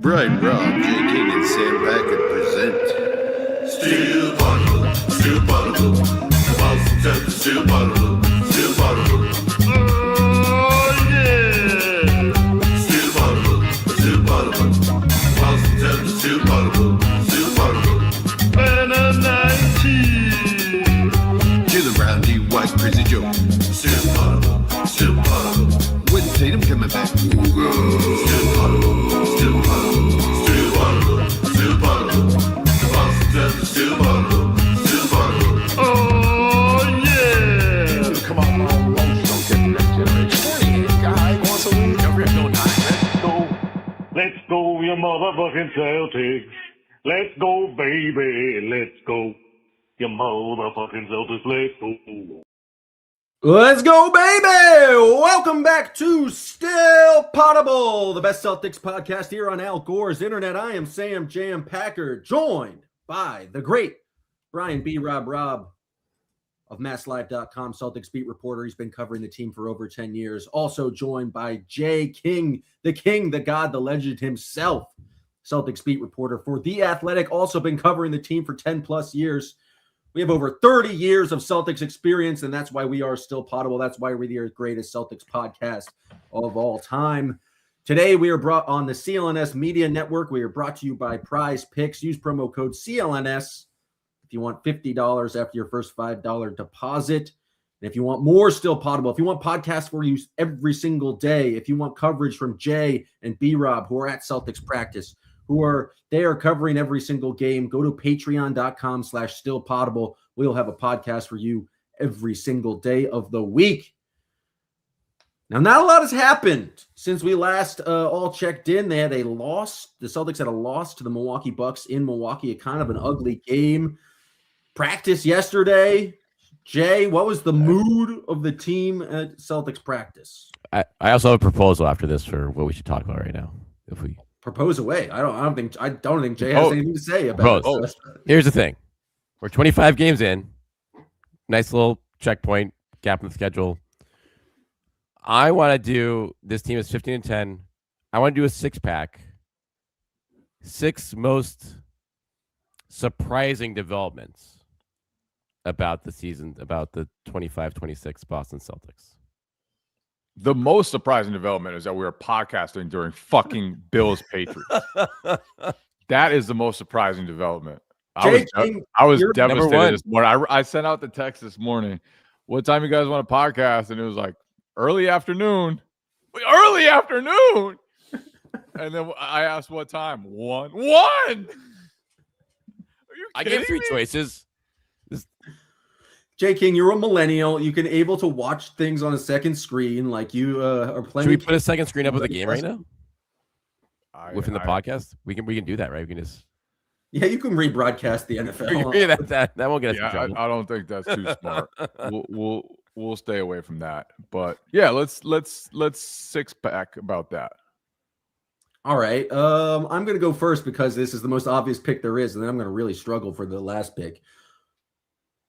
Brian Robb, J. King, and Sam Packard present Steel Bottle, Steel Bottle, Boston Celtics, Steel Bottle, Steel Bottle. Oh yeah! Steel Bottle, Steel Bottle, Boston Celtics, Steel Bottle, Steel Bottle. And a 19. Jalen Brown, D. White, Crazy Joe. Steel Bottle, Steel Bottle. When Tatum coming back. Steel Bottle, Steel Bottle, Steel Bottle, Steel Bottle. Boston Celtics, Steel Bottle, Steel Bottle. Oh yeah! Come on, don't get the next generation. Guy wants to win. Let's go, you motherfucking Celtics. Let's go, baby. Let's go. You motherfucking Celtics. Let's go. Let's go, baby! Welcome back to Still Potable, the best Celtics podcast here on Al Gore's Internet. I am Sam Jam Packard, joined by the great Brian B. Robb of MassLive.com, Celtics beat reporter. He's been covering the team for over 10 years. Also joined by Jay King, the god, the legend himself, Celtics beat reporter for The Athletic. Also been covering the team for 10 plus years. We have over 30 years of Celtics experience, and that's why we are Still Potable. That's why we're the greatest Celtics podcast of all time. Today, we are brought on the CLNS Media Network. We are brought to you by Prize Picks. Use promo code CLNS if you want $50 after your first $5 deposit. And if you want more Still Potable, if you want podcasts for you every single day, if you want coverage from Jay and B-Rob, who are at Celtics practice, they are covering every single game, go to patreon.com/stillpotable. We'll have a podcast for you every single day of the week. Now, not a lot has happened since we last all checked in. They had a loss. The Celtics had a loss to the Milwaukee Bucks in Milwaukee, a kind of an ugly game. Practice yesterday. Jay, what was the mood of the team at Celtics practice? I also have a proposal after this for what we should talk about right now. If we propose away. I don't think Jay has anything to say about it. Here's the thing. We're 25 games in. Nice little checkpoint, gap in the schedule. I want to do, this team is 15-10. I want to do a 6-pack. 6 most surprising developments about the season, about the 25-26 Boston Celtics. The most surprising development is that we were podcasting during fucking Bills Patriots. That is the most surprising development. I was devastated this morning. I sent out the text this morning. What time you guys want to podcast? And it was like early afternoon. Early afternoon. And then I asked what time. 1. I gave 3 choices. J. King, you're a millennial. You can able to watch things on a second screen like you are playing. Should we put a second screen up with the game right now? Within the podcast? We can do that, right? We can just... Yeah, you can rebroadcast the NFL. Yeah, that won't get us in trouble. I don't think that's too smart. We'll stay away from that. But yeah, let's 6-pack about that. All right. I'm going to go first because this is the most obvious pick there is, and then I'm going to really struggle for the last pick.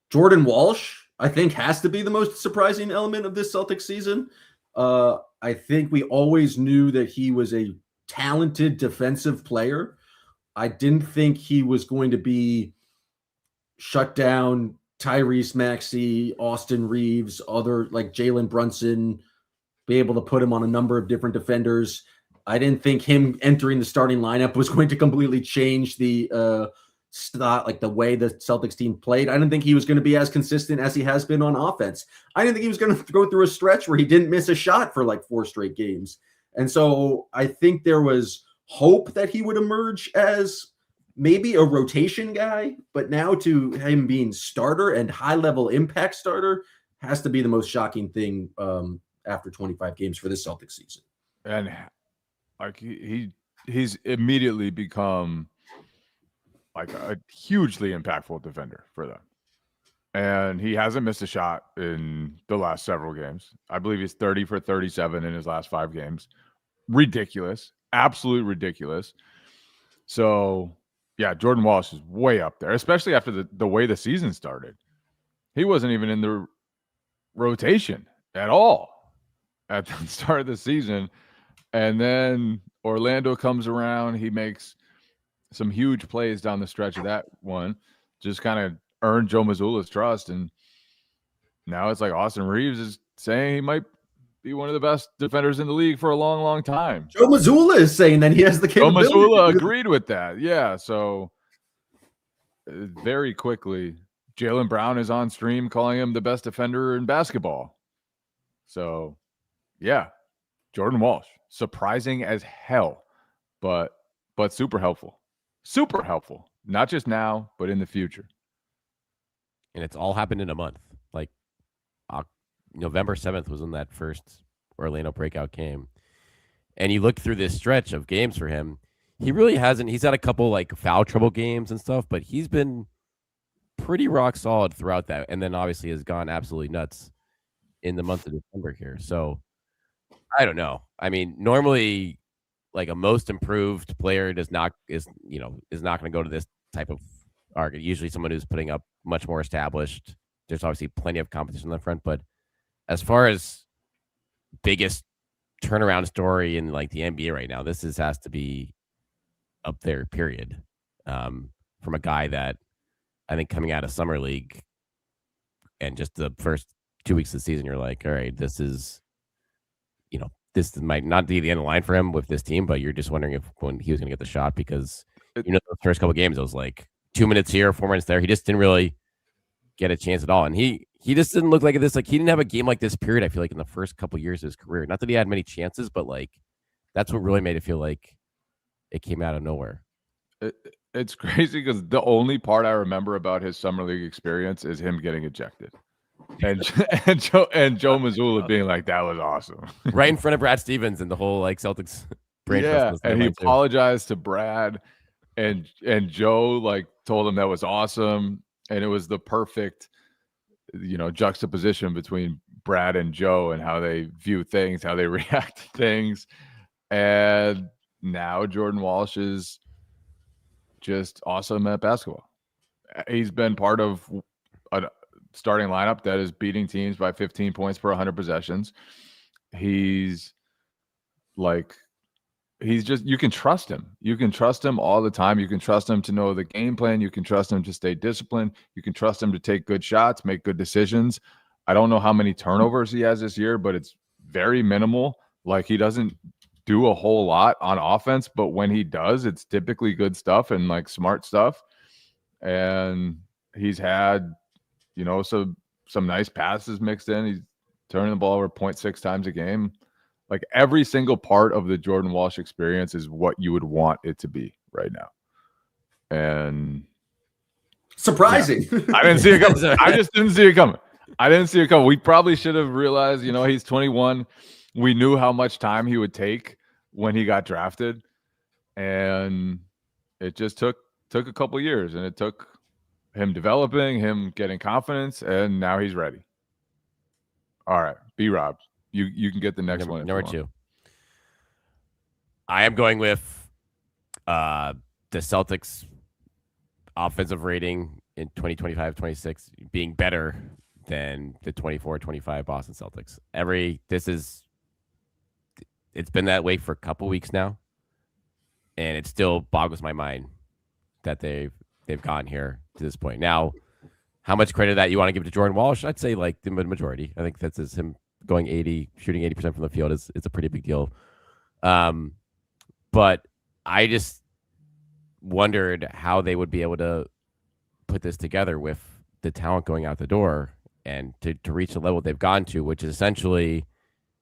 Jordan Walsh, I think, has to be the most surprising element of this Celtics season. I think we always knew that he was a talented defensive player. I didn't think he was going to be shut down Tyrese Maxey, Austin Reeves, other like Jalen Brunson, be able to put him on a number of different defenders. I didn't think him entering the starting lineup was going to completely change the like the way the Celtics team played. I didn't think he was going to be as consistent as he has been on offense. I didn't think he was going to go through a stretch where he didn't miss a shot for like 4 straight games. And so I think there was hope that he would emerge as maybe a rotation guy, but now to him being starter and high-level impact starter has to be the most shocking thing after 25 games for this Celtics season. And like he's immediately become like a hugely impactful defender for them. And he hasn't missed a shot in the last several games. I believe he's 30 for 37 in his last 5 games. Ridiculous. Absolutely ridiculous. So, yeah, Jordan Walsh is way up there, especially after the way the season started. He wasn't even in the rotation at all at the start of the season. And then Orlando comes around. He makes some huge plays down the stretch of that one. Just kind of earned Joe Mazzulla's trust. And now it's like Austin Reeves is saying he might be one of the best defenders in the league for a long, long time. Joe Mazzulla is saying that he has the Joe capability. Mazzulla agreed with that. Yeah. So very quickly, Jaylen Brown is on stream calling him the best defender in basketball. So, yeah, Jordan Walsh, surprising as hell, but super helpful. Super helpful. Not just now, but in the future. And it's all happened in a month. Like November 7th was when that first Orlando breakout came. And you look through this stretch of games for him, he really hasn't. He's had a couple like foul trouble games and stuff, but he's been pretty rock solid throughout that. And then obviously has gone absolutely nuts in the month of December here. So I don't know. I mean, normally like a most improved player is not going to go to this type of arc. Usually someone who's putting up much more established. There's obviously plenty of competition on the front, but as far as biggest turnaround story in like the NBA right now, has to be up there, period. From a guy that I think coming out of summer league and just the first 2 weeks of the season, you're like, all right, this might not be the end of the line for him with this team, but you're just wondering if when he was going to get the shot, because the first couple of games, it was like 2 minutes here, 4 minutes there. He just didn't really get a chance at all. And he just didn't look like this. Like he didn't have a game like this period, I feel like, in the first couple of years of his career. Not that he had many chances, but like that's what really made it feel like it came out of nowhere. It's crazy because the only part I remember about his summer league experience is him getting ejected. And Joe Mazzulla being like, that was awesome. Right in front of Brad Stevens and the whole like Celtics brain trust. And he apologized to Brad and Joe like told him that was awesome. And it was the perfect, juxtaposition between Brad and Joe and how they view things, how they react to things. And now Jordan Walsh is just awesome at basketball. He's been part of a starting lineup that is beating teams by 15 points per 100 possessions. He's just, you can trust him. You can trust him all the time. You can trust him to know the game plan. You can trust him to stay disciplined. You can trust him to take good shots, make good decisions. I don't know how many turnovers he has this year, but it's very minimal. Like he doesn't do a whole lot on offense, but when he does, it's typically good stuff and like smart stuff. And he's had, some nice passes mixed in. He's turning the ball over 0.6 times a game. Like every single part of the Jordan Walsh experience is what you would want it to be right now. And surprising. Yeah, I didn't see it coming. I just didn't see it coming. We probably should have realized, he's 21. We knew how much time he would take when he got drafted. And it just took a couple years, and it took him developing, him getting confidence, and now he's ready. All right, B-Rob. You can get the next one. Number 2. I am going with the Celtics offensive rating in 2025-26 being better than the 24-25 Boston Celtics. It's been that way for a couple weeks now, and it still boggles my mind that they've gotten here to this point. Now, how much credit that you want to give to Jordan Walsh? I'd say like the majority. I think that's him going shooting 80% from the field is a pretty big deal. But I just wondered how they would be able to put this together with the talent going out the door and to reach the level they've gone to, which is essentially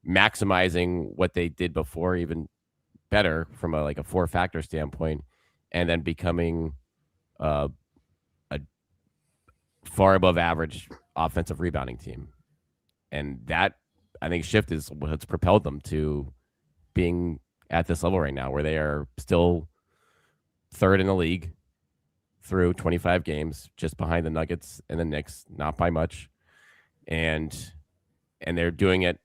maximizing what they did before, even better from a 4-factor standpoint, and then becoming a far above average offensive rebounding team. And that, I think, shift is what's propelled them to being at this level right now, where they are still third in the league through 25 games, just behind the Nuggets and the Knicks, not by much. And they're doing it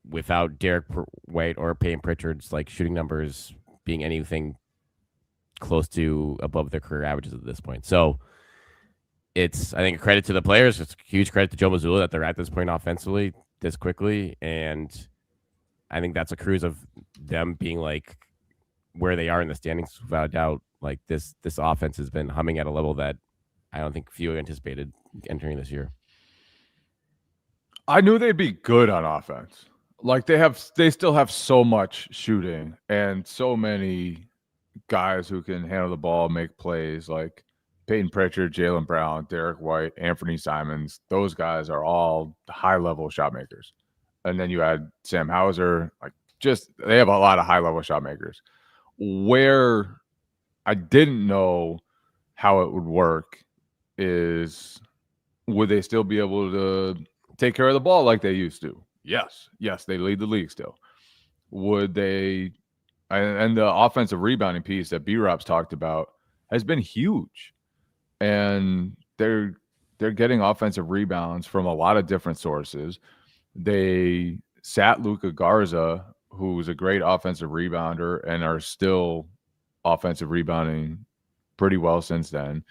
without Derek White or Peyton Pritchard's shooting numbers being anything close to above their career averages at this point. So it's, I think, a credit to the players. It's a huge credit to Joe Mazzulla that they're at this point offensively this quickly. And I think that's a cruise of them being like where they are in the standings without a doubt. Like this offense has been humming at a level that I don't think few anticipated entering this year. I knew they'd be good on offense. Like they still have so much shooting and so many guys who can handle the ball, make plays, like Peyton Pritchard, Jaylen Brown, Derek White, Anthony Simons. Those guys are all high-level shot makers. And then you add Sam Hauser. Like, just they have a lot of high-level shot makers. Where I didn't know how it would work is, would they still be able to take care of the ball like they used to? Yes, they lead the league still. Would they? And the offensive rebounding piece that B-Rob's talked about has been huge, and they're getting offensive rebounds from a lot of different sources. They sat Luka Garza, who's a great offensive rebounder, and are still offensive rebounding pretty well since then.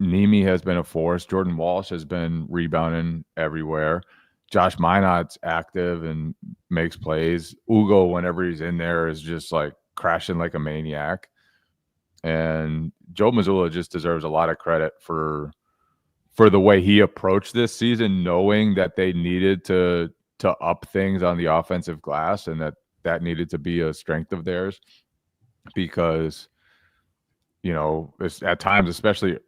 Nemi has been a force. Jordan Walsh has been rebounding everywhere. Josh Minot's active and makes plays. Ugo, whenever he's in there, is just like crashing like a maniac. And Joe Mazzulla just deserves a lot of credit for the way he approached this season, knowing that they needed to up things on the offensive glass and that needed to be a strength of theirs. Because, you know, it's, at times, especially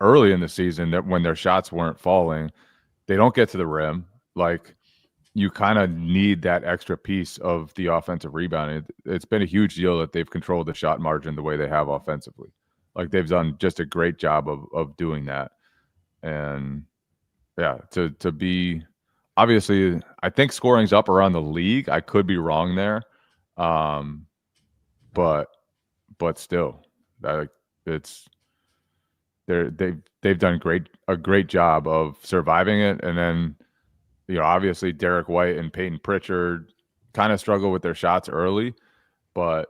early in the season, that when their shots weren't falling, they don't get to the rim. Like, you kind of need that extra piece of the offensive rebounding. It's been a huge deal that they've controlled the shot margin the way they have offensively. Like, they've done just a great job of doing that. And yeah, to be, obviously, I think scoring's up around the league. I could be wrong there. But still, it's they've done a great job of surviving it. And then, you know, obviously Derek White and Peyton Pritchard kind of struggle with their shots early, but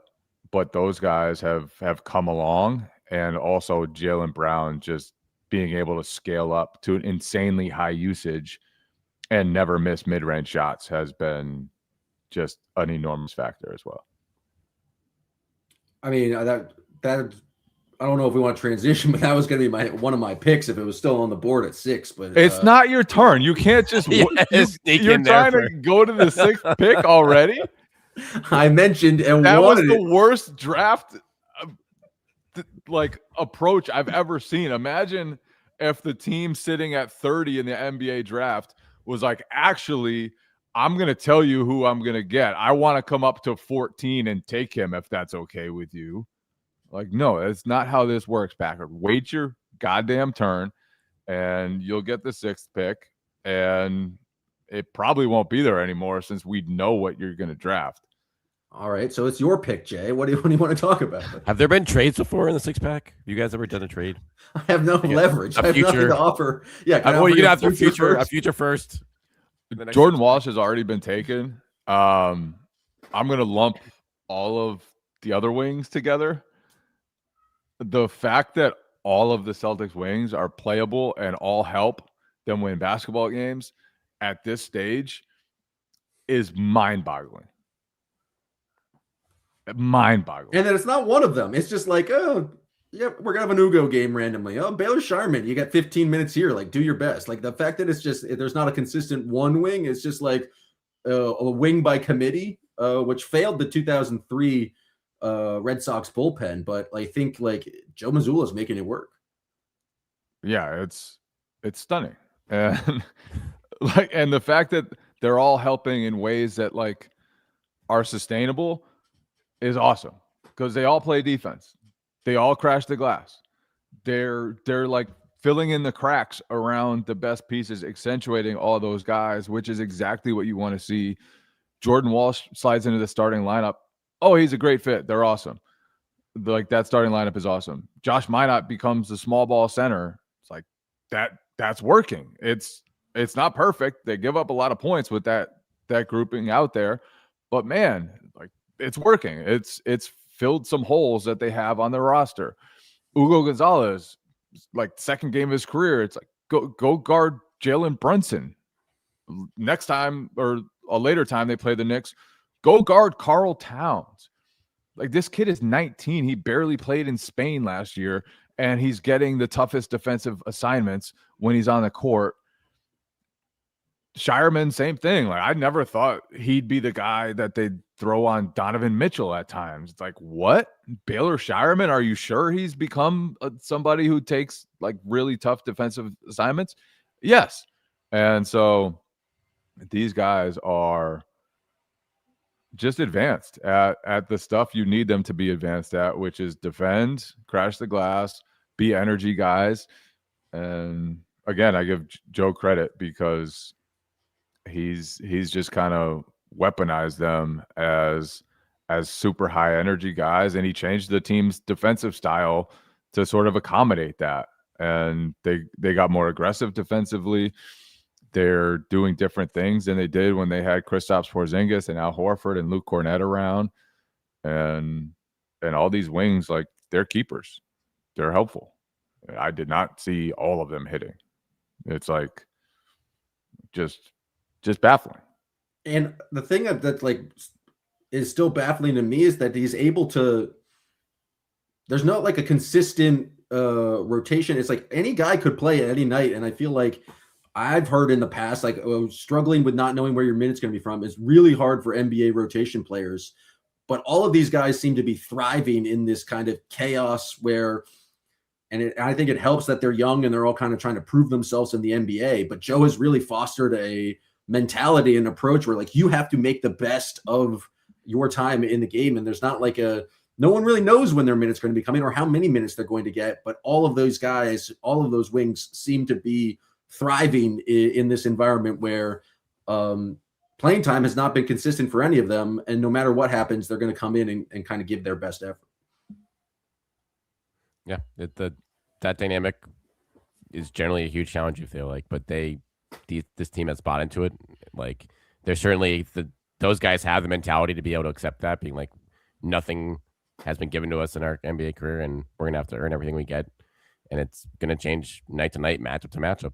those guys have come along, and also Jaylen Brown just being able to scale up to an insanely high usage and never miss mid-range shots has been just an enormous factor as well. I mean, that I don't know if we want to transition, but that was going to be one of my picks if it was still on the board at 6. But it's not your turn. You can't just You're trying to go to the 6th pick already. I mentioned and that was the it. worst draft approach I've ever seen. Imagine if the team sitting at 30 in the NBA draft was like, actually, I'm going to tell you who I'm going to get. I want to come up to 14 and take him if that's okay with you. Like, no, that's not how this works, Packard. Wait your goddamn turn, and you'll get the 6th pick, and it probably won't be there anymore since we know what you're going to draft. All right, so it's your pick, Jay. What do you want to talk about? Have there been trades before in the 6-pack? You guys ever done a trade? I have no leverage. I have nothing to offer. Yeah, well, you can have a future first. Jordan Walsh has already been taken. I'm going to lump all of the other wings together. The fact that all of the Celtics wings are playable and all help them win basketball games at this stage is mind-boggling. Mind-boggling. And then it's not one of them. It's just like, oh, yeah, we're going to have an Ugo game randomly. Oh, Baylor Sharman, you got 15 minutes here. Like, do your best. Like, the fact that it's just, there's not a consistent one wing. It's just like a wing by committee, which failed the 2003 Red Sox bullpen. But I think, like, Joe Mazzulla is making it work. Yeah, it's stunning. And, and the fact that they're all helping in ways that, like, are sustainable is awesome, because they all play defense. They all crash the glass. They're like filling in the cracks around the best pieces, accentuating all those guys, which is exactly what you want to see. Jordan Walsh slides into the starting lineup. Oh, he's a great fit. They're awesome. Like, that starting lineup is awesome. Josh Minot becomes the small ball center. It's like that's working. It's not perfect. They give up a lot of points with that grouping out there, but man, like, it's working. It's filled some holes that they have on their roster. Ugo Gonzalez, like, second game of his career, it's like, go guard Jalen Brunson. Next time, or a later time they play the Knicks, Go guard Carl Towns. Like, this kid is 19. He barely played in Spain last year, and he's getting the toughest defensive assignments when he's on the court. Shireman, same thing. Like, I never thought he'd be the guy that they'd throw on Donovan Mitchell at times. It's like, what? Baylor Shireman? Are you sure he's become somebody who takes like really tough defensive assignments? Yes. And so these guys are just advanced at the stuff you need them to be advanced at, which is defend, crash the glass, be energy guys. And again, I give Joe credit because he's just kind of weaponized them as super high energy guys, and he changed the team's defensive style to sort of accommodate that. And they got more aggressive defensively. They're doing different things than they did when they had Kristaps Porzingis and Al Horford and Luke Cornett around, and all these wings, like, they're keepers. They're helpful. I did not see all of them hitting. It's like just baffling. And the thing that like is still baffling to me is that he's able to. There's not like a consistent rotation. It's like any guy could play any night, and I feel like I've heard in the past, like, struggling with not knowing where your minutes going to be from is really hard for NBA rotation players. But all of these guys seem to be thriving in this kind of chaos where, I think it helps that they're young and they're all kind of trying to prove themselves in the NBA. But Joe has really fostered a mentality and approach where, like, you have to make the best of your time in the game. And there's not like no one really knows when their minutes are going to be coming or how many minutes they're going to get. But all of those guys, all of those wings seem to be thriving in this environment where playing time has not been consistent for any of them. And no matter what happens, they're going to come in and kind of give their best effort. Yeah, that dynamic is generally a huge challenge, you feel like, but this team has bought into it. Like, they're certainly those guys have the mentality to be able to accept that, being like, nothing has been given to us in our NBA career, and we're gonna have to earn everything we get, and it's gonna change night to night, matchup to matchup.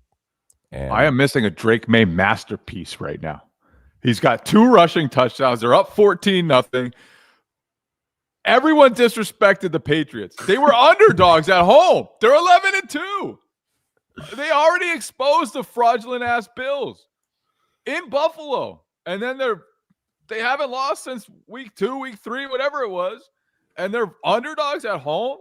And I am missing a Drake May masterpiece right now. He's got 2 rushing touchdowns. They're up 14-0. Everyone disrespected the Patriots. They were underdogs at home. They're 11-2. They already exposed the fraudulent ass Bills in Buffalo. And then they haven't lost since week 2, week 3, whatever it was. And they're underdogs at home.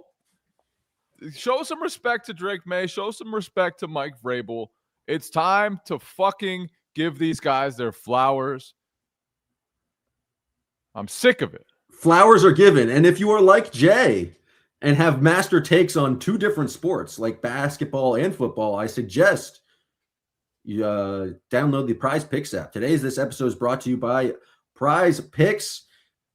Show some respect to Drake May. Show some respect to Mike Vrabel. It's time to fucking give these guys their flowers. I'm sick of it. Flowers are given. And if you are like Jay and have master takes on 2 different sports like basketball and football, I suggest you download the Prize Picks app. This episode is brought to you by Prize Picks,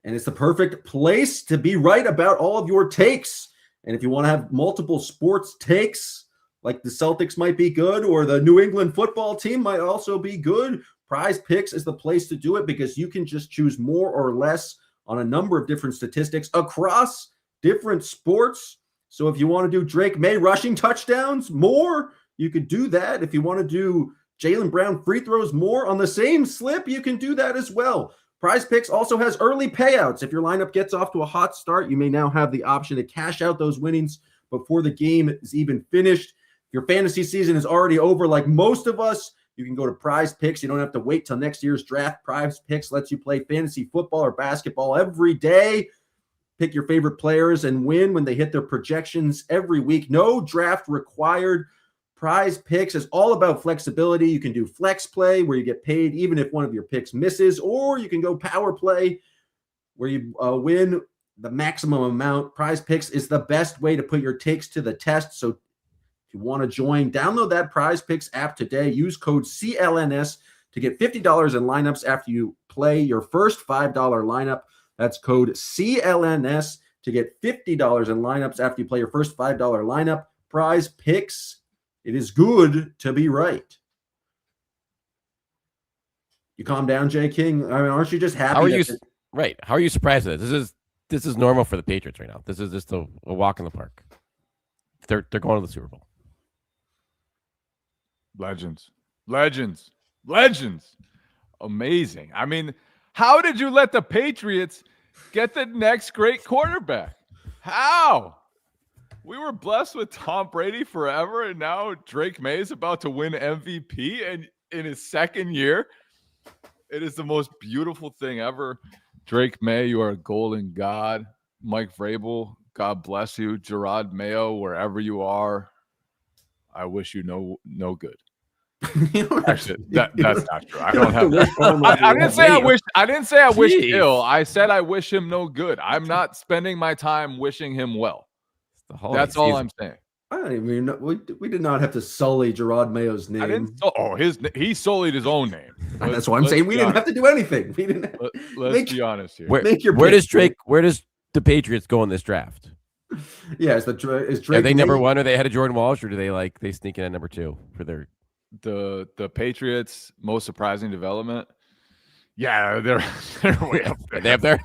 and it's the perfect place to be right about all of your takes. And if you want to have multiple sports takes, like the Celtics might be good or the New England football team might also be good, Prize Picks is the place to do it because you can just choose more or less on a number of different statistics across different sports. So if you want to do Drake May rushing touchdowns more, you could do that. If you want to do Jaylen Brown free throws more on the same slip, you can do that as well. Prize Picks also has early payouts. If your lineup gets off to a hot start, you may now have the option to cash out those winnings before the game is even finished. If your fantasy season is already over, like most of us, you can go to Prize Picks. You don't have to wait till next year's draft. Prize Picks lets you play fantasy football or basketball every day. Pick your favorite players and win when they hit their projections every week. No draft required. Prize Picks is all about flexibility. You can do flex play where you get paid even if one of your picks misses, or you can go power play where you win the maximum amount. Prize Picks is the best way to put your takes to the test. So if you want to join, download that Prize Picks app today. Use code CLNS to get $50 in lineups after you play your first $5 lineup. That's code CLNS to get $50 in lineups after you play your first $5 lineup. Prize Picks. It is good to be right. You calm down, Jay King. I mean, aren't you just happy? How are you surprised at this? This is normal for the Patriots right now. This is just a walk in the park. They're going to the Super Bowl. Legends. Amazing. I mean, How did you let the Patriots get the next great quarterback? How? We were blessed with Tom Brady forever, and now Drake May is about to win MVP and in his second year. It is the most beautiful thing ever. Drake May, you are a golden god. Mike Vrabel, God bless you. Gerard Mayo, wherever you are, I wish you no good. Actually, that's not true. I don't have. I didn't say I wish. I didn't say I wish ill. I said I wish him no good. I'm not spending my time wishing him well. That's all I'm saying. I don't even know. We did not have to sully Gerard Mayo's name. I didn't. He sullied his own name. That's why I'm saying we didn't have to do anything. We didn't. Let's be honest here. Where does the Patriots go in this draft? Yeah, is Drake? Are they number one? Are they ahead of Jordan Walsh, or do they sneak in at number two for their the Patriots' most surprising development? Yeah, they're way up there.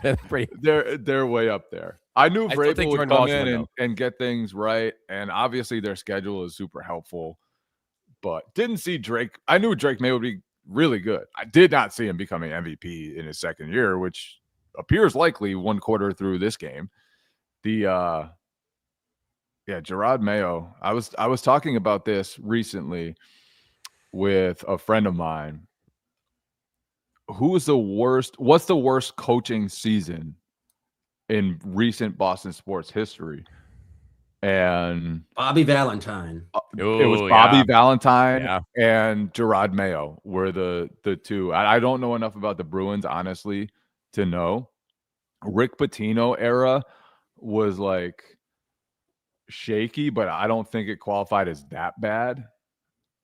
They're way up there. I knew Vrabel would come in and get things right, and obviously their schedule is super helpful. But didn't see Drake. I knew Drake May would be really good. I did not see him becoming MVP in his second year, which appears likely one quarter through this game. Gerard Mayo. I was talking about this recently with a friend of mine. What's the worst coaching season in recent Boston sports history? And Bobby Valentine. It was Bobby Valentine and Gerard Mayo were the two. I don't know enough about the Bruins, honestly, to know. Rick Pitino era was like shaky, but I don't think it qualified as that bad.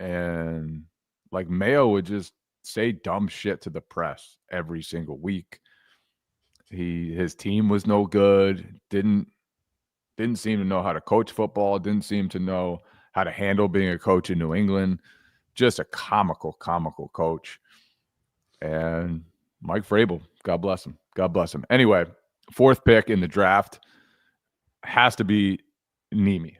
And like Mayo would just say dumb shit to the press every single week. His team was no good. Didn't seem to know how to coach football. Didn't seem to know how to handle being a coach in New England. Just a comical coach. And Mike Vrabel, God bless him. God bless him. Anyway, fourth pick in the draft has to be Nemi.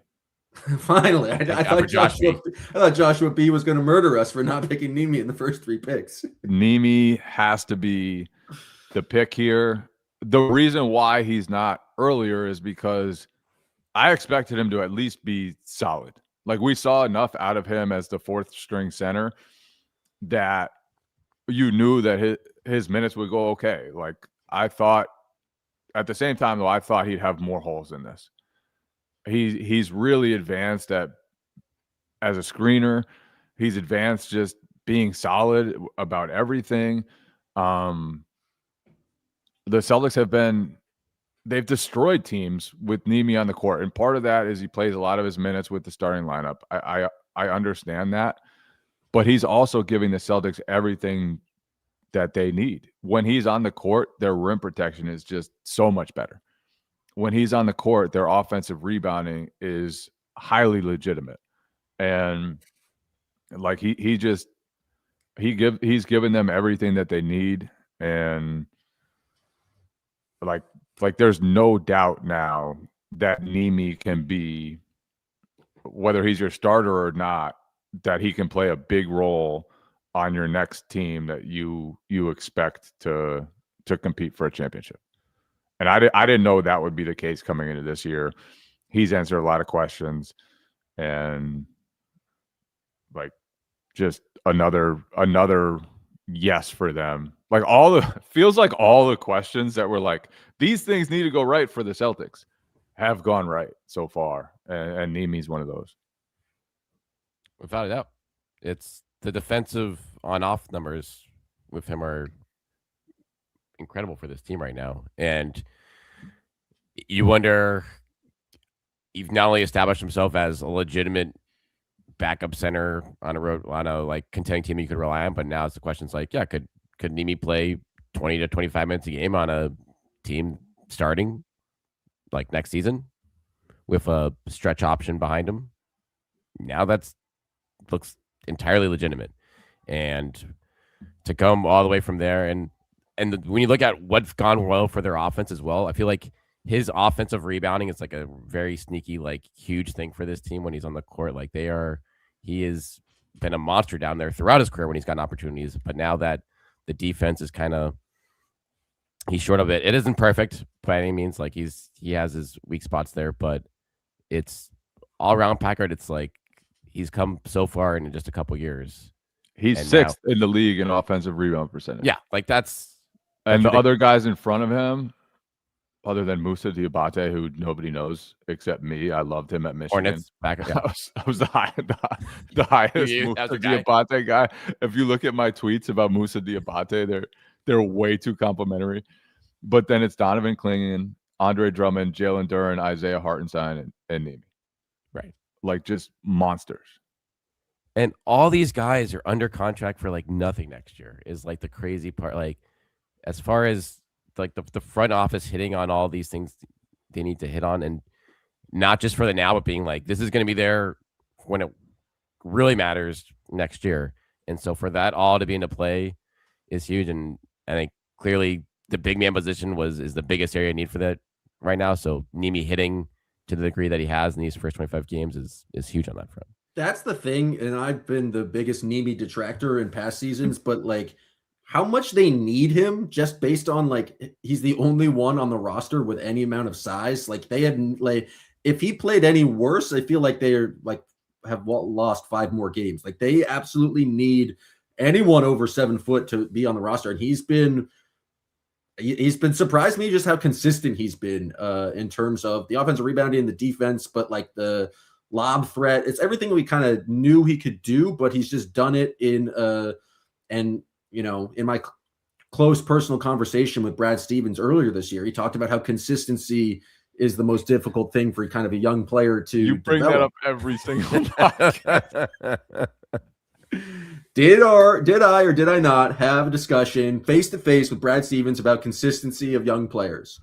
Finally, I thought Joshua B was going to murder us for not picking Nemi in the first three picks. Nemi has to be the pick here. The reason why he's not earlier is because I expected him to at least be solid. Like we saw enough out of him as the fourth string center that you knew that his minutes would go okay. Like I thought at the same time, though, I thought he'd have more holes in this. He's really advanced as a screener. He's advanced just being solid about everything. The Celtics they've destroyed teams with Nemi on the court. And part of that is he plays a lot of his minutes with the starting lineup. I understand that. But he's also giving the Celtics everything that they need. When he's on the court, their rim protection is just so much better. When he's on the court, their offensive rebounding is highly legitimate. And like he's given them everything that they need. And like there's no doubt now that Nemi can be, whether he's your starter or not, that he can play a big role on your next team that you expect to compete for a championship. And I didn't know that would be the case coming into this year. He's answered a lot of questions, and like just another yes for them. Like feels like all the questions that were like these things need to go right for the Celtics have gone right so far, and Nemi's one of those. Without a doubt, it's the defensive on-off numbers with him are incredible for this team right now. And you wonder, you've not only established himself as a legitimate backup center on a like contending team you could rely on, but now it's the question's like, yeah, could Nemi play 20 to 25 minutes a game on a team starting like next season with a stretch option behind him? Now looks entirely legitimate. And to come all the way from there, and when you look at what's gone well for their offense as well, I feel like his offensive rebounding is like a very sneaky, like huge thing for this team when he's on the court. Like he has been a monster down there throughout his career when he's gotten opportunities. But now that the defense is kind of He's short of it. It isn't perfect by any means. Like he has his weak spots there, but it's all around Packard. It's like he's come so far in just a couple years. He's And sixth in the league in offensive rebound percentage. Yeah, like that's and the ridiculous. other guys in front of him, other than Musa Diabate, who nobody knows except me. I loved him at Michigan. Hornets Packard. I was the highest You- Musa that was your guy. Diabate guy. If you look at my tweets about Musa Diabate, they're way too complimentary. But then it's Donovan Clingan, Andre Drummond, Jalen Duren, Isaiah Hartenstein, and Nimi. Right. Like just monsters. And all these guys are under contract for like nothing next year is like the crazy part. Like as far as like the front office hitting on all these things they need to hit on, and not just for the now, but being like, this is going to be there when it really matters next year. And so for that all to be into play is huge. And I think clearly the big man position is the biggest area of need for that right now. So Nimi hitting to the degree that he has in these first 25 games is huge on that front. That's the thing, and I've been the biggest Nemi detractor in past seasons, but like how much they need him just based on like he's the only one on the roster with any amount of size. Like they had like if he played any worse, I feel like they're like have lost 5 more games. Like they absolutely need anyone over 7 foot to be on the roster, and he's been surprised me just how consistent he's been in terms of the offensive rebounding and the defense, but like the lob threat. It's everything we kind of knew he could do, but he's just done it in and you know, in my close personal conversation with Brad Stevens earlier this year, he talked about how consistency is the most difficult thing for kind of a young player to You bring develop. that up every single podcast. Did I or did I not have a discussion face to face with Brad Stevens about consistency of young players?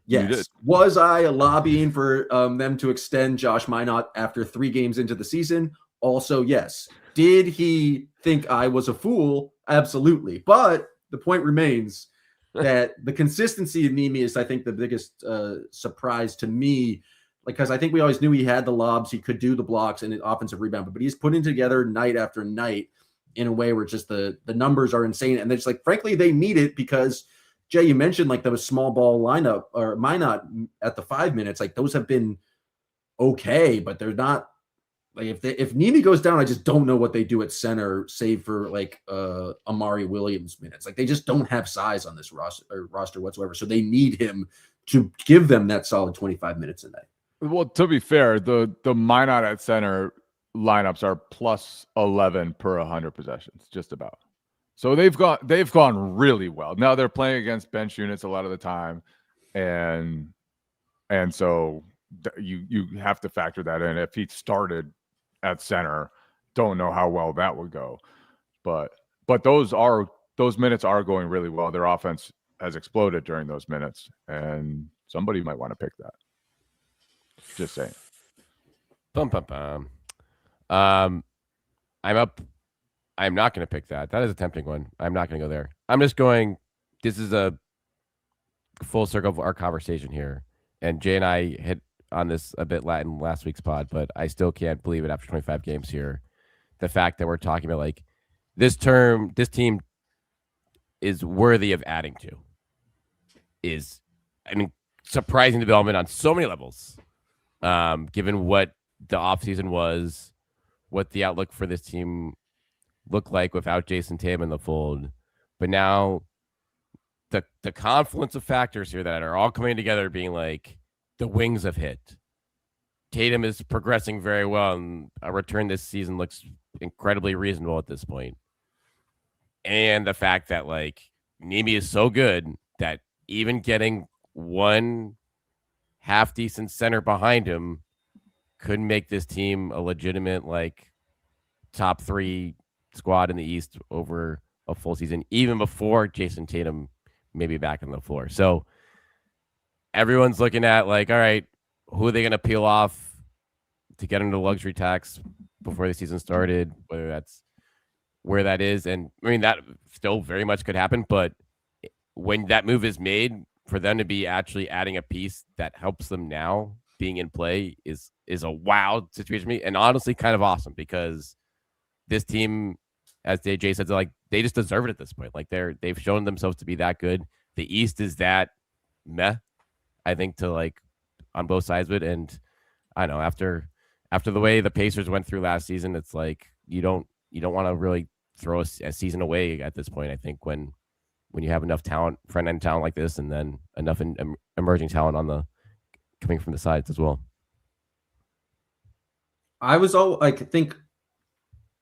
You Yes. did. Was I lobbying for them to extend Josh Minot after 3 games into the season? Also, yes. Did he think I was a fool? Absolutely. But the point remains that the consistency of Nimi is, I think, the biggest surprise to me, because I think we always knew he had the lobs, he could do the blocks and the offensive rebound, but he's putting together night after night in a way where just the numbers are insane. And it's like, frankly, they need it because, Jay, you mentioned like the small ball lineup or Minot at the 5 minutes, like those have been okay, but they're not like if Nimi goes down, I just don't know what they do at center, save for like Amari Williams minutes. Like they just don't have size on this roster whatsoever. So they need him to give them that solid 25 minutes a night. Well, to be fair, the Minot at center lineups are plus 11 per 100 possessions, just about. So they've gone really well. Now they're playing against bench units a lot of the time, and so you have to factor that in. If he started at center, don't know how well that would go, but those minutes are going really well. Their offense has exploded during those minutes, and somebody might want to pick that. Just saying. Bum, bum, bum. I'm up. I'm not going to pick that. That is a tempting one. I'm not going to go there. I'm just going. This is a full circle of our conversation here. And Jay and I hit on this a bit in last week's pod, but I still can't believe it after 25 games here. The fact that we're talking about like this team is worthy of adding to is, I mean, surprising development on so many levels. Given what the offseason was, what the outlook for this team looked like without Jason Tatum in the fold. But now the confluence of factors here that are all coming together being like the wings have hit. Tatum is progressing very well, and a return this season looks incredibly reasonable at this point. And the fact that like Nimi is so good that even getting one half decent center behind him could make this team a legitimate like top 3 squad in the East over a full season, even before Jason Tatum maybe back on the floor. So everyone's looking at like, all right, who are they going to peel off to get into luxury tax before the season started, whether that's where that is. And I mean, that still very much could happen, but when that move is made, for them to be actually adding a piece that helps them now being in play is a wild situation to me, and honestly kind of awesome, because this team, as Jay said, like they just deserve it at this point. Like they've shown themselves to be that good. The East is that meh, I think, to like on both sides of it. And I know after the way the Pacers went through last season, it's like you don't want to really throw a season away at this point. I think when you have enough talent, front end talent like this, and then enough emerging talent on the coming from the sides as well. I was I think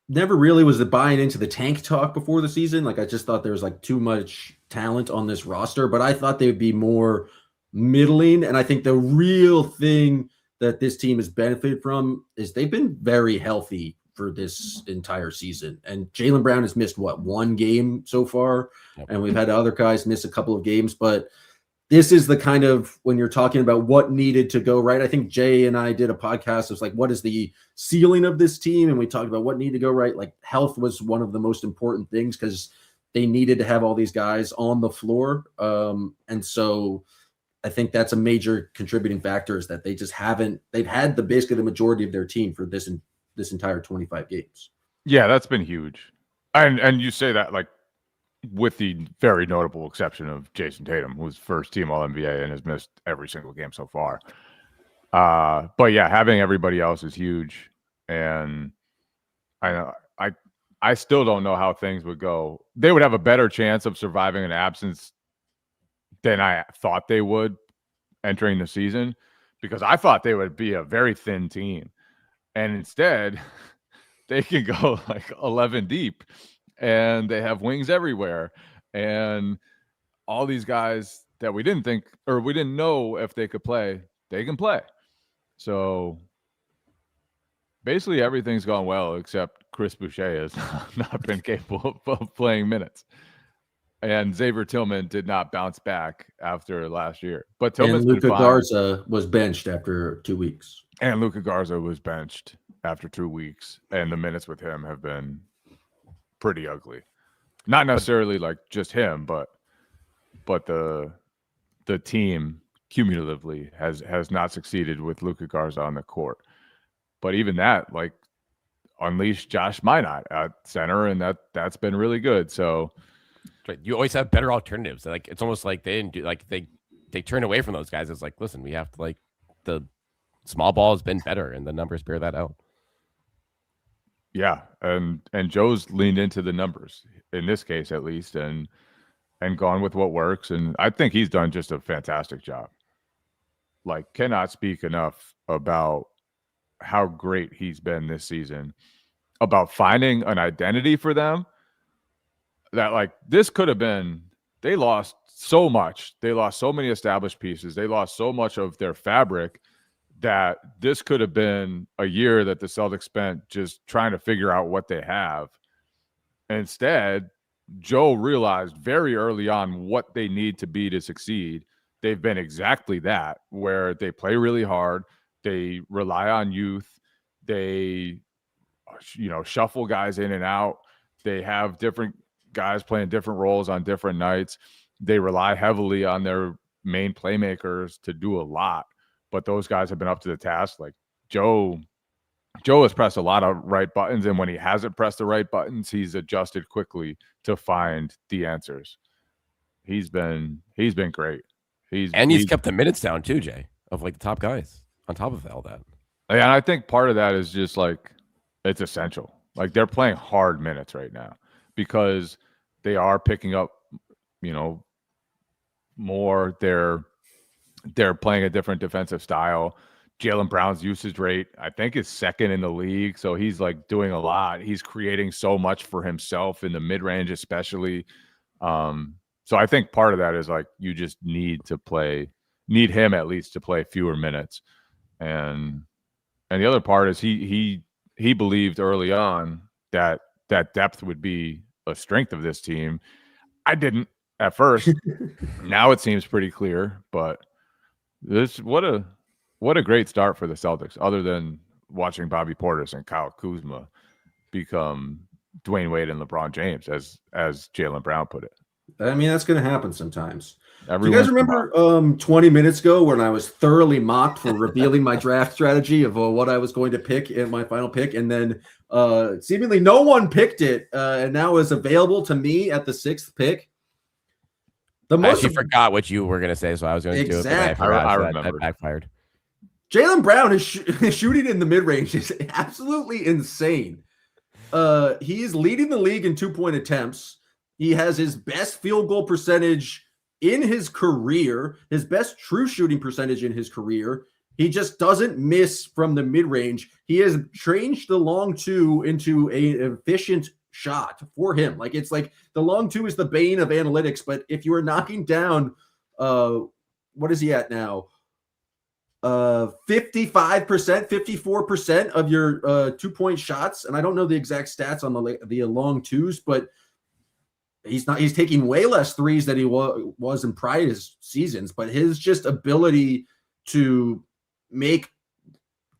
never really was buying into the tank talk before the season. Like I just thought there was like too much talent on this roster, but I thought they would be more middling. And I think the real thing that this team has benefited from is they've been very healthy for this entire season. And Jaylen Brown has missed one game so far, and we've had other guys miss a couple of games, but this is the kind of, when you're talking about what needed to go right. I think Jay and I did a podcast. It was like, what is the ceiling of this team? And we talked about what needed to go right. Like health was one of the most important things because they needed to have all these guys on the floor. And so I think that's a major contributing factor is that they just they've had basically the majority of their team for this entire 25 games. Yeah, that's been huge. And you say that like with the very notable exception of Jason Tatum, who's first team All-NBA and has missed every single game so far. But yeah, having everybody else is huge. And I still don't know how things would go. They would have a better chance of surviving an absence than I thought they would entering the season, because I thought they would be a very thin team. And instead, they can go like 11 deep. And they have wings everywhere. And all these guys that we didn't think, or we didn't know if they could play, they can play. So basically everything's gone well, except Chris Boucher has not been capable of playing minutes. And Xavier Tillman did not bounce back after last year. But Tillman's and Luka been fine. Garza was benched after 2 weeks. And Luka Garza was benched after 2 weeks. And the minutes with him have been pretty ugly. Not necessarily like just him, but the team cumulatively has not succeeded with Luka Garza on the court. But even that, like, unleashed Josh Minot at center, and that's been really good. So you always have better alternatives. Like it's almost like they didn't do, like they turned away from those guys. It's like, listen, we have to, like, the small ball has been better, and the numbers bear that out. Yeah, and Joe's leaned into the numbers in this case, at least, and gone with what works. And I think he's done just a fantastic job. Like, cannot speak enough about how great he's been this season, about finding an identity for them. That, like, this could have been, they lost so much. They lost so many established pieces. They lost so much of their fabric that this could have been a year that the Celtics spent just trying to figure out what they have. Instead, Joe realized very early on what they need to be to succeed. They've been exactly that, where they play really hard. They rely on youth. They, shuffle guys in and out. They have different guys playing different roles on different nights. They rely heavily on their main playmakers to do a lot. But those guys have been up to the task. Like Joe has pressed a lot of right buttons, and when he hasn't pressed the right buttons, he's adjusted quickly to find the answers. He's been great. He's kept the minutes down too, Jay, of like the top guys on top of all that. And I think part of that is just like it's essential. Like they're playing hard minutes right now because they are picking up, more. They're playing a different defensive style. Jaylen Brown's usage rate, I think, is second in the league. So he's like doing a lot. He's creating so much for himself in the mid-range, especially. So I think part of that is like you just need him at least to play fewer minutes. And the other part is he believed early on that depth would be a strength of this team. I didn't at first. Now it seems pretty clear, but what a great start for the Celtics, other than watching Bobby Portis and Kyle Kuzma become Dwayne Wade and LeBron James, as Jaylen Brown put it. I mean, that's going to happen sometimes. Do you guys remember 20 minutes ago when I was thoroughly mocked for revealing my draft strategy of what I was going to pick in my final pick, and then seemingly no one picked it, and now is available to me at the 6th pick? The I most actually forgot what you were going to say, so I was going to do it, but I Exactly. forgot. I so that remembered. backfired. Jaylen Brown is shooting in the mid-range is absolutely insane. He is leading the league in 2-point attempts. He has his best field goal percentage in his career, his best true shooting percentage in his career. He just doesn't miss from the mid-range. He has changed the long two into an efficient shot for him. Like, it's like the long two is the bane of analytics, but if you are knocking down, what is he at now? 55%, 54% of your 2-point shots. And I don't know the exact stats on the long twos, but he's taking way less threes than he was in prior seasons, but his just ability to make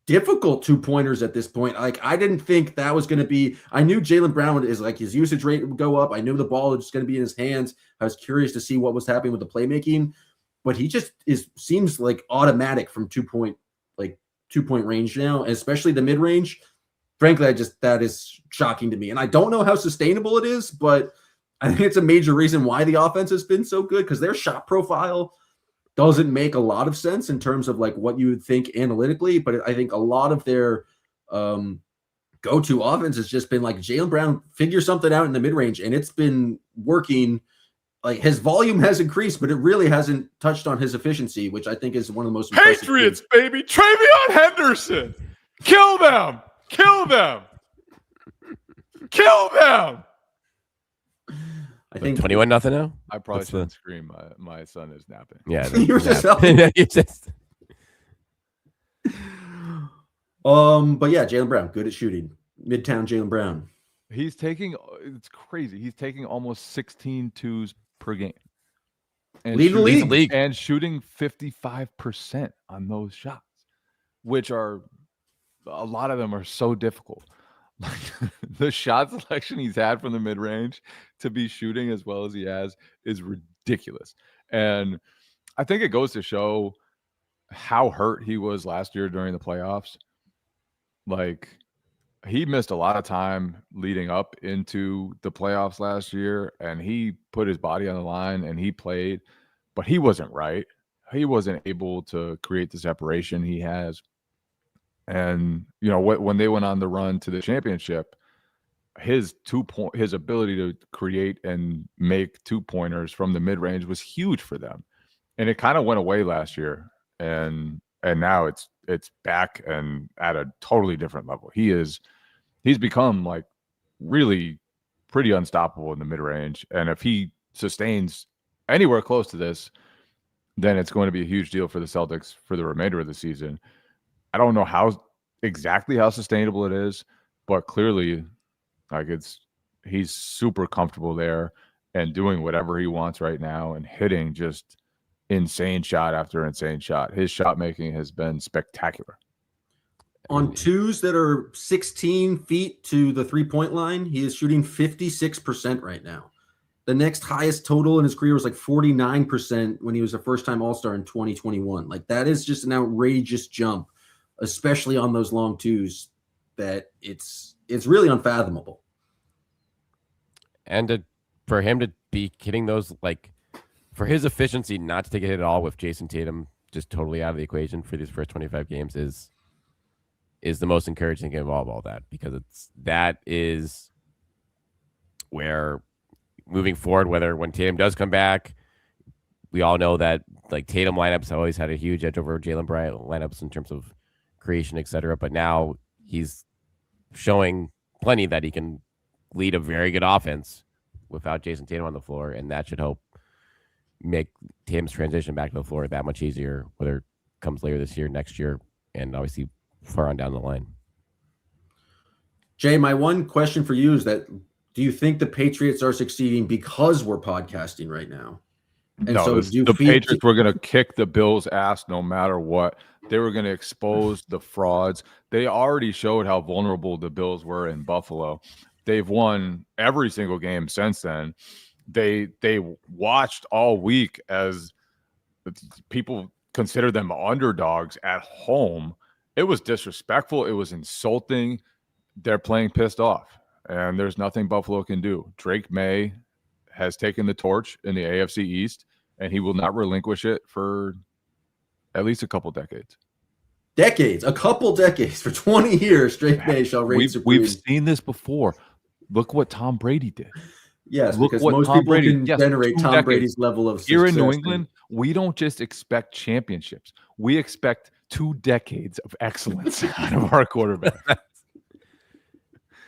difficult 2-pointers at this point. Like, I didn't think that was going to be, I knew Jaylen Brown is like his usage rate would go up. I knew the ball was going to be in his hands. I was curious to see what was happening with the playmaking, but he just seems like automatic from 2-point range now, especially the mid range. Frankly, that is shocking to me. And I don't know how sustainable it is, but I think it's a major reason why the offense has been so good, because their shot profile doesn't make a lot of sense in terms of like what you would think analytically. But I think a lot of their go-to offense has just been like Jaylen Brown figure something out in the mid-range, and it's been working. Like, his volume has increased, but it really hasn't touched on his efficiency, which I think is one of the most impressive Patriots, things. baby. Travion Henderson. Kill them. Kill them. Kill them. I think 21-0 now. I probably What's shouldn't scream. My son is napping. Yeah, You were just you just but yeah, Jaylen Brown, good at shooting. Midtown Jaylen Brown. He's taking, it's crazy. He's taking almost 16 twos per game. And Lead the shooting, league. and shooting 55% on those shots, which are, a lot of them are so difficult. Like, the shot selection he's had from the mid-range to be shooting as well as he has is ridiculous. And I think it goes to show how hurt he was last year during the playoffs. Like, he missed a lot of time leading up into the playoffs last year, and he put his body on the line and he played, but he wasn't right. He wasn't able to create the separation he has. And, you know, when they went on the run to the championship, his ability to create and make 2-pointers from the mid-range was huge for them. And it kind of went away last year. And now it's back and at a totally different level. He's become like really pretty unstoppable in the mid-range. And if he sustains anywhere close to this, then it's going to be a huge deal for the Celtics for the remainder of the season. I don't know exactly how sustainable it is, but clearly, like, he's super comfortable there and doing whatever he wants right now and hitting just insane shot after insane shot. His shot making has been spectacular. On twos that are 16 feet to the 3-point line, he is shooting 56% right now. The next highest total in his career was like 49% when he was a first-time All-Star in 2021. Like, that is just an outrageous jump, especially on those long twos, that it's really unfathomable. and for him to be hitting those, like, for his efficiency not to take a hit at all with Jason Tatum just totally out of the equation for these first 25 games is the most encouraging thing of all that, because that is where moving forward, when Tatum does come back, we all know that, like, Tatum lineups have always had a huge edge over Jaylen Brown lineups in terms of creation, etc. But now he's showing plenty that he can lead a very good offense without Jason Tatum on the floor, and that should help make Tatum's transition back to the floor that much easier, whether it comes later this year, next year, and obviously far on down the line. Jay, my one question for you is that, do you think the Patriots are succeeding because we're podcasting right now? And No, so the Patriots were going to kick the Bills' ass no matter what. They were going to expose the frauds. They already showed how vulnerable the Bills were in Buffalo. They've won every single game since then. They watched all week as people consider them underdogs at home. It was disrespectful. It was insulting. They're playing pissed off, and there's nothing Buffalo can do. Drake May has taken the torch in the AFC East. and he will not relinquish it for at least a couple decades. A couple decades, for 20 years, Drake May shall reign supreme. We've seen this before. Look what Tom Brady did. Yes, Look because what most Tom people Brady- can yes, generate 2 Tom decades. Brady's level of Here success. in New England, we don't just expect championships. We expect 2 decades of excellence out of our quarterback.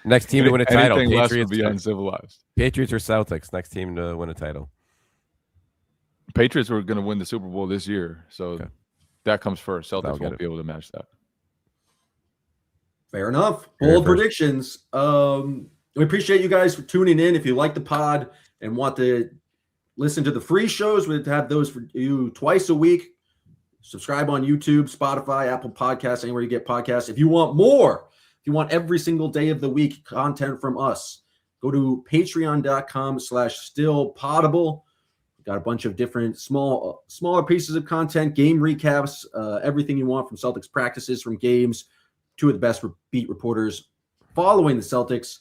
Next team to win a title. Anything less would Patriots, be uncivilized. Patriots or Celtics. Next team to win a title. Patriots were going to win the Super Bowl this year, so Okay. that comes first. I'll Celtics get won't it. be able to match that. Fair enough. Very Bold first. predictions. We appreciate you guys for tuning in. If you like the pod and want to listen to the free shows, we have those for you twice a week. Subscribe on YouTube, Spotify, Apple Podcasts, anywhere you get podcasts. If you want more, if you want every single day of the week content from us, go to patreon.com/stillpotable. We've got a bunch of different smaller pieces of content, game recaps, everything you want from Celtics practices, from games, 2 of the best beat reporters following the Celtics.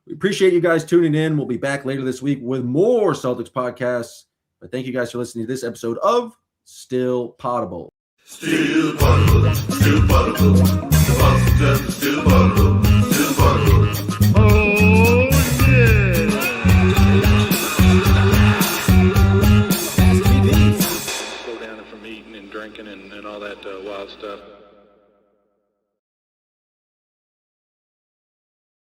We appreciate you guys tuning in. We'll be back later this week with more Celtics podcasts. But thank you guys for listening to this episode of Still Potable. Still Potable, Still Potable. The Boston Celtics Still Potable, Still Potable. Oh, yeah. Slow down from eating and drinking and all that wild stuff.